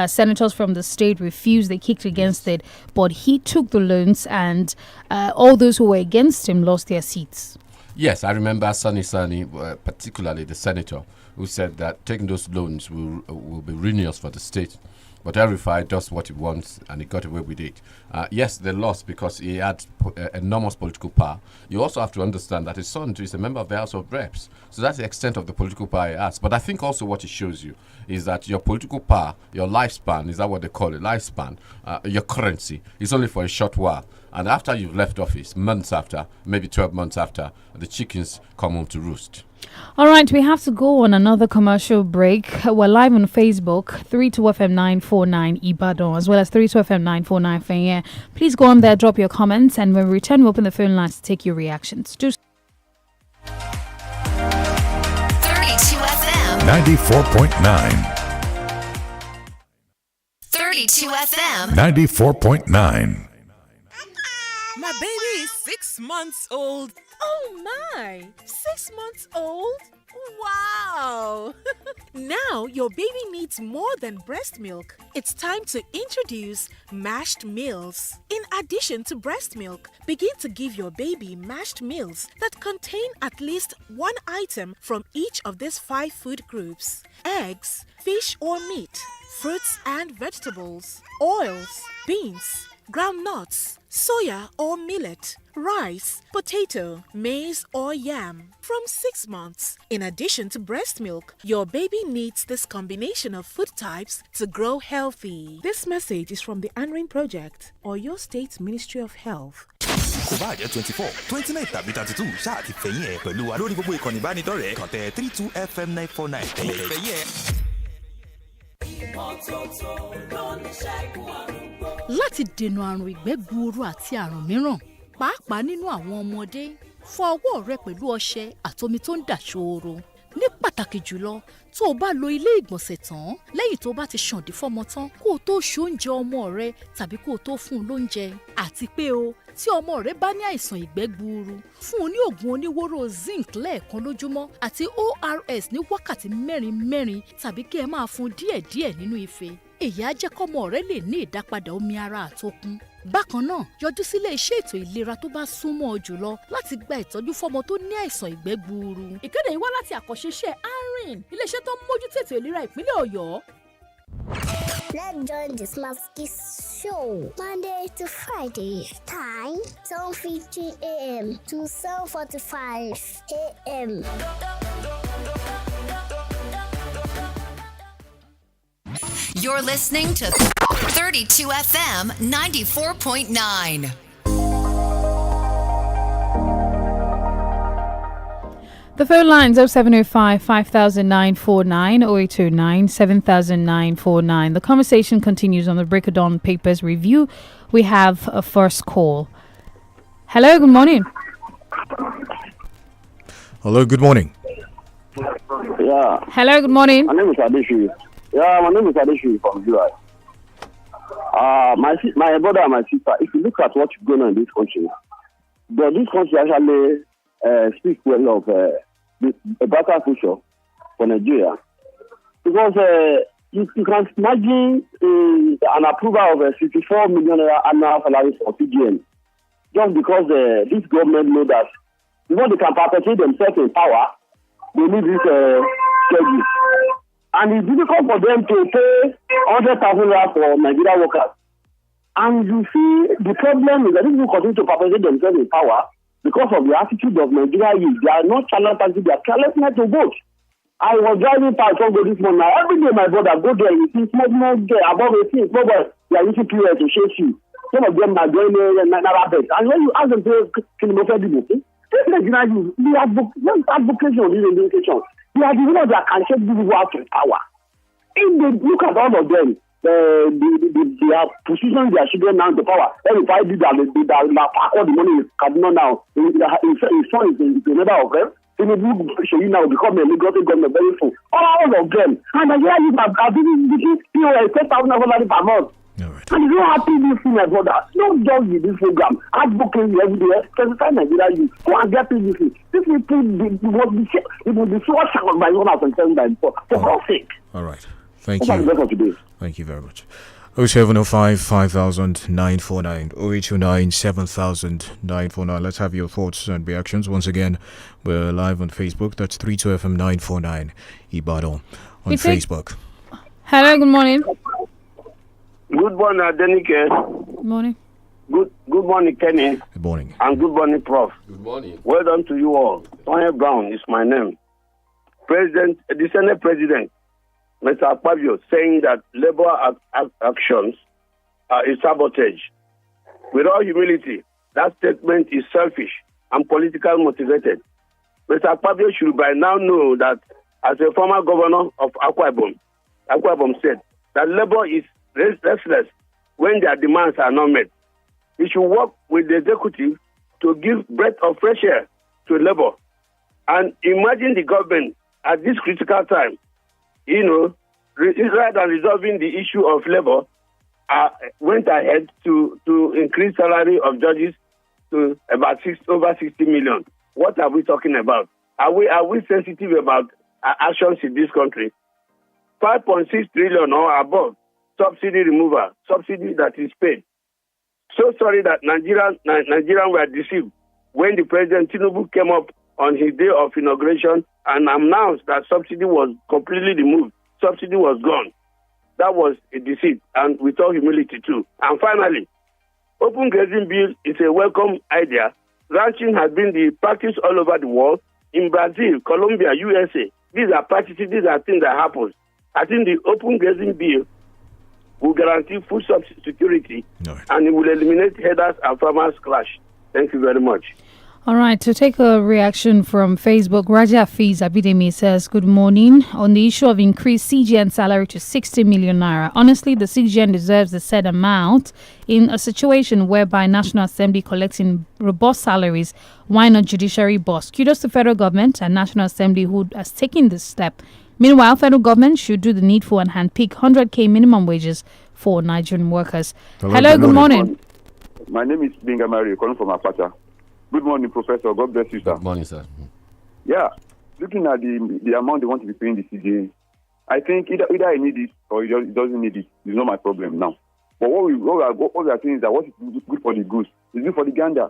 senators from the state refused. They kicked against it. But he took the loans, and all those who were against him lost their seats. Yes, I remember Sani, particularly the senator, who said that taking those loans will be ruinous for the state. But El-Rufai does what he wants, and he got away with it. Yes, they lost because he had enormous political power. You also have to understand that his son is a member of the House of Reps. So that's the extent of the political power he has. But I think also what it shows you is that your political power, your lifespan, is that what they call it, lifespan, your currency, is only for a short while. And after you've left office, months after, maybe 12 months after, the chickens come home to roost. All right, we have to go on another commercial break. We're live on Facebook, 32FM949 Ibadan, as well as 32FM949 Fenya. Please go on there, drop your comments, and when we return, we'll open the phone lines to take your reactions. 32FM 94.9. 32FM 94.9. My baby is 6 months old. Oh my! 6 months old? Wow! Now your baby needs more than breast milk. It's time to introduce mashed meals. In addition to breast milk, begin to give your baby mashed meals that contain at least one item from each of these 5 food groups: eggs, fish or meat, fruits and vegetables, oils, beans, groundnuts, soya or millet, rice, potato, maize or yam from 6 months. In addition to breast milk, your baby needs this combination of food types to grow healthy. This message is from the Anrin Project or your State Ministry of Health. kò bá jẹ́ 24, 29 tàbí 32 ṣáà ti fẹ̀yìn ẹ̀ pẹ̀lú wa lórí gbogbo ìkànnì ìbánidọ́rẹ̀ẹ́ kàn tẹ 32FM 949 fẹ̀yìn ẹ̀. Láti dènà àrùn ìgbẹ́ gbuuru àti àrùn mìíràn, pàápàá nínú àwọn ọmọdé, fọ ọwọ́ rẹ pẹ̀lú ọṣẹ àtomi tó ń dà ṣooro. Ní pàtàkì jùlọ, tó o bá lo ilé ìgbọ̀nsẹ̀ tán lẹ́yìn tó bá ti ṣàǹdí fọ́mọ tán kó o tó ṣe oúnjẹ ọmọ rẹ tàbí kó o tó fún un lóúnjẹ. Àti pé tí ọmọ rẹ bá ní àìsàn ìgbẹ́ gbuuru, fún un ní oògùn oníwóró zinc lẹ́ẹ̀kan lójúmọ́ àti ORS ní wákàtí mẹ́rin tàbí kí ẹ máa fún díẹ̀díẹ̀ nínú ife. Èyí á jẹ́ kọ́mọ rẹ lè ní ìdápadà omi ara àtokun. Bákan náà, yọjú sílé iṣẹ́ ètò ìlera tó bá súnmọ́ ọ jùlọ láti gba ìtọ́jú fọ́mọ tó ní àìsàn ìgbẹ́ gbuuru. Ìkéde yìí wá láti àkànṣeṣẹ́ Anrin, iléeṣẹ́ tó ń mójútó ètò ìlera ìpínlẹ̀ Ọ̀yọ́. Let's join the Smart Kids show Monday to Friday. Time 7:50 a.m. to 7:45 a.m. You're listening to 32FM 94.9. The phone lines 0705 500949 0829 7949. The conversation continues on the Break of Dawn Papers review. We have a first call. Hello, good morning. Hello, good morning. Yeah. Hello, good morning. My name is Adeshu. Yeah, my name is Adeshu from UI. My brother and my sister, if you look at what's going on in this country, this country actually speaks well of a better future for Nigeria. Because you can imagine an approval of a 54 million annual salary for CGN, just because this government knows that before they can perpetuate themselves in power, they need this schedule. And it's difficult for them to pay 100,000 for Nigerian workers. And you see, the problem is that these people continue to perpetuate themselves in power because of the attitude of Nigeria youth. They are not challenged, they are carelessness to vote. I was driving past Congo this morning. Every day, my brother, go there, you see small girl above 18, small boys, they are using POS to shake you. Some of them are going Naira bet. And when you ask them to kill this Nigerian youth, they have advocacy on this education. They are the ones that can shake these people out of power. If they look at all of them, they have positioned their children now to power. If I did that, they pack all the money in Kaduna now. His son is a member of them. Tinubu now become a legal government very soon. All of them. And Nigeria youth are giving POS 10,000 per month. Right. And you don't have to do my brother. Don't just with this program. Advocacy every day. Specify Nigeria youth. Go and get PVC. This will be so shocked by 1,007 before. For God's sake. All right. Thank That's you. the best for today. Thank you very much. 0705 500949, 0829 7949. Let's have your thoughts and reactions. Once again, we're live on Facebook. That's 32FM 949 Ibadan on Facebook. Hello, good morning. Good morning, DENIKE. Good morning. Good morning, Kenny. Good morning. And good morning, Prof. Good morning. Well done to you all. Tony Brown is my name. The Senate President, Mr. Akpabio, saying that labor actions are a sabotage. With all humility, that statement is selfish and politically motivated. Mr. Akpabio should by now know that as a former governor of Akwa Ibom said that labor is restless when their demands are not met. He should work with the executive to give breath of fresh air to labor. And imagine the government at this critical time, rather than resolving the issue of labor, went ahead to increase salary of judges to about over 60 million. What are we talking about? Are we sensitive about actions in this country? 5.6 trillion or above subsidy removal, subsidy that is paid. So sorry that Nigerians were deceived when the President Tinubu came up on his day of inauguration and announced that subsidy was completely removed. Subsidy was gone. That was a deceit, and with all humility too. And finally, open grazing bill is a welcome idea. Ranching has been the practice all over the world. In Brazil, Colombia, USA, these are practices, these are things that happen. I think the open grazing bill will guarantee food security, and it will eliminate herders and farmers clash. Thank you very much. All right, to take a reaction from Facebook, Raja Fiz Abidemi says, good morning. On the issue of increased CGN salary to 60 million naira, honestly, the CGN deserves the said amount. In a situation whereby National Assembly collecting robust salaries, why not judiciary boss? Kudos to federal government and National Assembly who has taken this step. Meanwhile, federal government should do the needful and handpick 100k minimum wages for Nigerian workers. Hello, good morning. My name is Binga Mary, calling from Apata. Good morning, Professor. God bless you, sir. Good morning, sir. Yeah, looking at the amount they want to be paying the CJ, I think either I need it or it doesn't need it. It's not my problem now. But what we are saying is that what is good for the goose is good for the gander.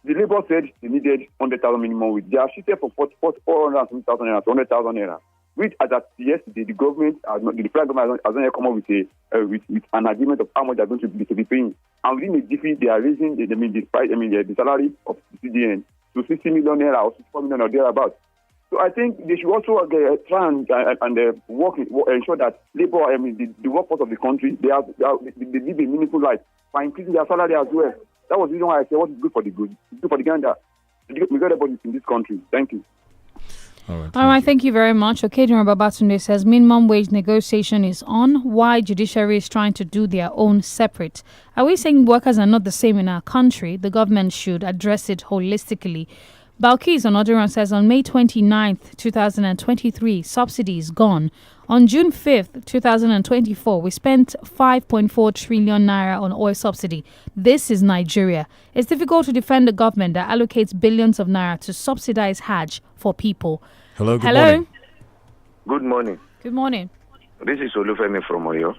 The Labour said they needed 100,000 minimum wage. They are shifted for 400,000 naira to 100,000 naira. Which, as at yesterday, the federal government has not yet come up with an agreement of how much they're going to be paying. And within a jiffy, they are raising the salary of the CDN to 60 million naira or 64 million or thereabouts. So I think they should also try and work ensure that labor, the workforce of the country, they live a meaningful life by increasing their salary as well. That was the reason why I said what is good for the good, it's good for the gander. We got everybody in this country. Thank you. All right, thank you very much. Okedun Babatunde says minimum wage negotiation is on. Why judiciary is trying to do their own separate? Are we saying workers are not the same in our country? The government should address it holistically. Balkis on Oduran says on May 29th, 2023, subsidy is gone. On June 5th, 2024, we spent 5.4 trillion naira on oil subsidy. This is Nigeria. It's difficult to defend a government that allocates billions of naira to subsidize Hajj for people. Hello, good morning. Good morning. Good morning. This is Olufemi from Oyo.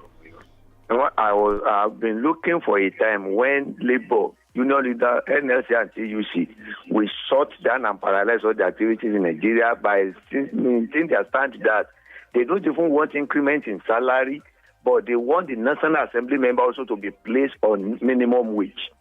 I've been looking for a time when Labour, Union Leader, NLC and TUC will shut down and paralyze all the activities in Nigeria by maintaining their stand that they don't even want increment in salary, but they want the National Assembly member also to be placed on minimum wage.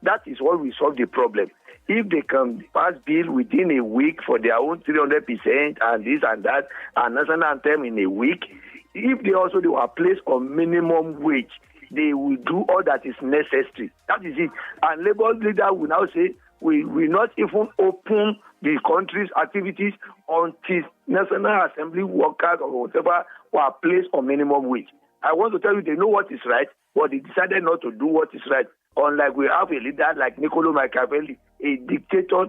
That is what will solve the problem. If they can pass bill within a week for their own 300% and this and that, and national anthem in a week, if they were placed on minimum wage, they will do all that is necessary. That is it. And Labour leader will now say, we will not even open the country's activities until National Assembly workers or whatever were placed on minimum wage. I want to tell you, they know what is right, but they decided not to do what is right. Unlike we have a leader like Niccolo Machiavelli, a dictator,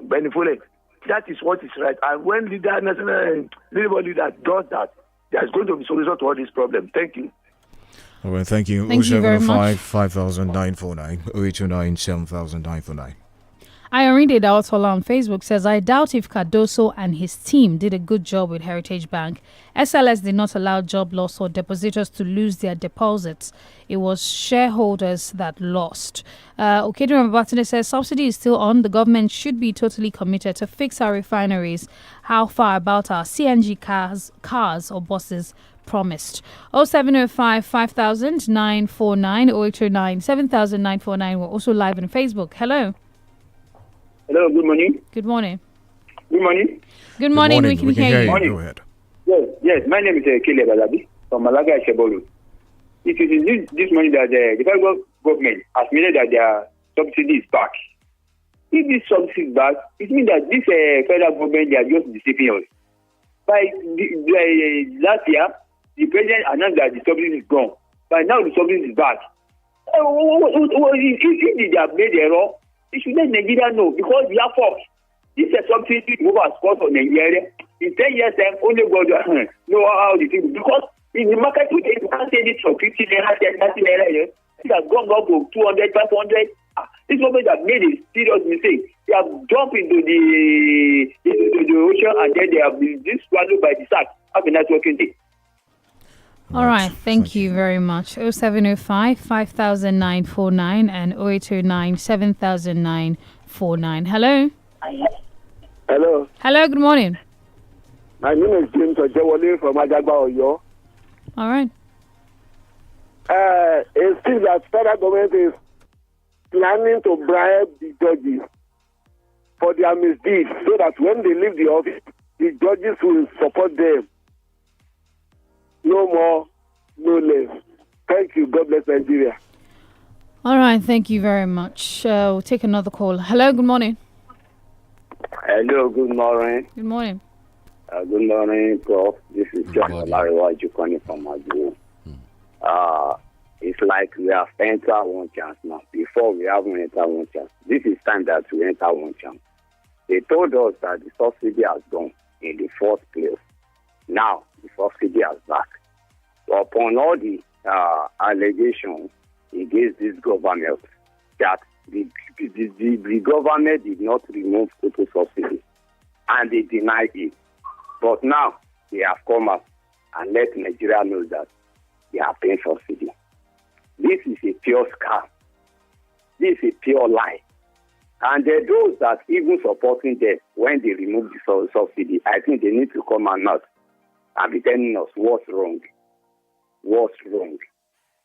Benifole. That is what is right. And when National Labour leader does that, there's going to be solution to all these problems. Thank you. All right, thank you. Thank you very much. 500949, 0829 7949. Ayorinde Daotola on Facebook says, I doubt if Cardoso and his team did a good job with Heritage Bank. SLS did not allow job loss or depositors to lose their deposits. It was shareholders that lost. Okedun Babatunde says, subsidy is still on. The government should be totally committed to fix our refineries. How far about our CNG cars or buses promised? 0705 5000 949 0809 7949. We're also live on Facebook. Hello. Hello, good morning. Good morning. Good morning. Good morning. We can hear you. Go ahead. Yes, my name is 𝐃𝐈𝐒 from Malaga Shebolu. It is this morning that the federal government has made that their subsidy is back. If this subsidy is back, it means that this federal government, they are just deceiving us. By last year, the president announced that the subsidy is gone. But now the subsidy is back. If they have made error, it should let Nigeria know, because we are forced. This is something move as cost for Nigeria. In 10 years' time, only God know how the thing, because in the market today, you can't say this for 50 naira, 30 naira. It has gone up to 200, 500. This government have made a serious mistake. They have jumped into the ocean, and then they have been swallowed by the shark. Have a nice working day. All right, thank you very much. 0705 500949 and 0809 700949. Hello. Hello. Hello, good morning. My name is James Ojewole from Ajagba, Oyo. All right. It seems that federal government is planning to bribe the judges for their misdeeds, so that when they leave the office, the judges will support them. No more, no less. Thank you. God bless Nigeria. All right. Thank you very much. We'll take another call. Hello. Good morning. Hello. Good morning. Good morning. Good morning, Prof. This is John 𝐂𝐈𝐒𝐂 from Maju. It's like we have entered one chance now. Before we haven't entered one chance. This is time that we enter one chance. They told us that the subsidy has gone in the first place. Now, the subsidy is back. So upon all the allegations against this government that the government did not remove total subsidy, and they denied it. But now, they have come up and let Nigeria know that they are paying subsidy. This is a pure scam. This is a pure lie. And those that even supporting them when they remove the subsidy, I think they need to come out and be telling us what's wrong. What's wrong?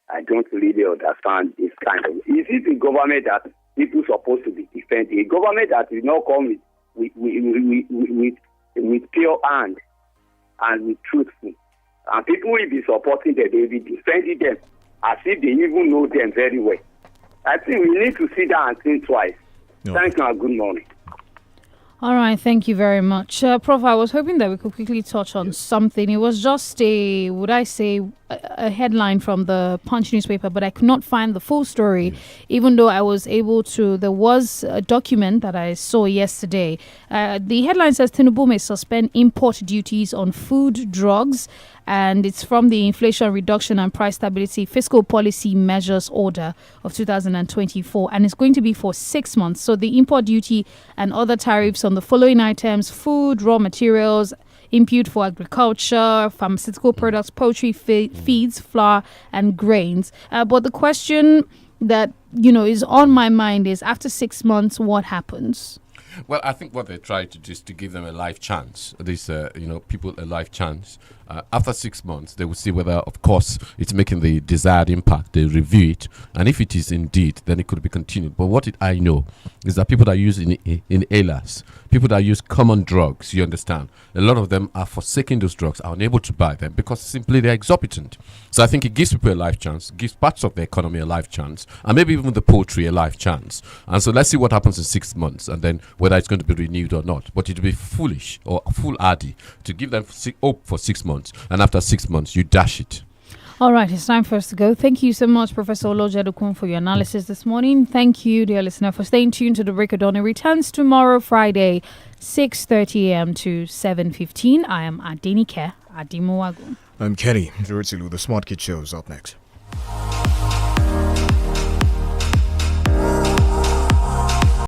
I don't really understand this kind of... Is it the government that people supposed to be defending? A government that will not come with pure hand and with truthful. And people will be supporting them. They will be defending them as if they even know them very well. I think we need to sit down and think twice. No. Thank you and good morning. All right, thank you very much. Prof, I was hoping that we could quickly touch on something. It was just a headline from the Punch newspaper, but I could not find the full story, even though I was able to. There was a document that I saw yesterday. The headline says Tinubu may suspend import duties on food, drugs, and it's from the Inflation Reduction and Price Stability Fiscal Policy Measures Order of 2024, and it's going to be for 6 months. So the import duty and other tariffs on the following items: food, raw materials, input for agriculture, pharmaceutical products, poultry, feeds, flour, and grains. But the question that is on my mind is, after 6 months, what happens? Well, I think what they try to do is to give them a life chance. These, people a life chance. After 6 months, they will see whether, of course, it's making the desired impact. They review it, and if it is indeed, then it could be continued. But what I know is that people that use inhalers, people that use common drugs, you understand, a lot of them are forsaking those drugs, are unable to buy them because simply they're exorbitant. So I think it gives people a life chance, gives parts of the economy a life chance, and maybe even the poultry a life chance. And so let's see what happens in 6 months, and then whether it's going to be renewed or not. But it would be foolish or foolhardy to give them hope for 6 months, and after 6 months you dash it. All right, it's time for us to go. Thank you so much, Professor Olojedokun, for your analysis this morning. Thank you, dear listener, for staying tuned to the Break of Dawn. It returns tomorrow, Friday, 6:30 a.m. to 7:15. I am DENIKE Adimowagu. I'm Kenny. The Smart Kid Show is up next.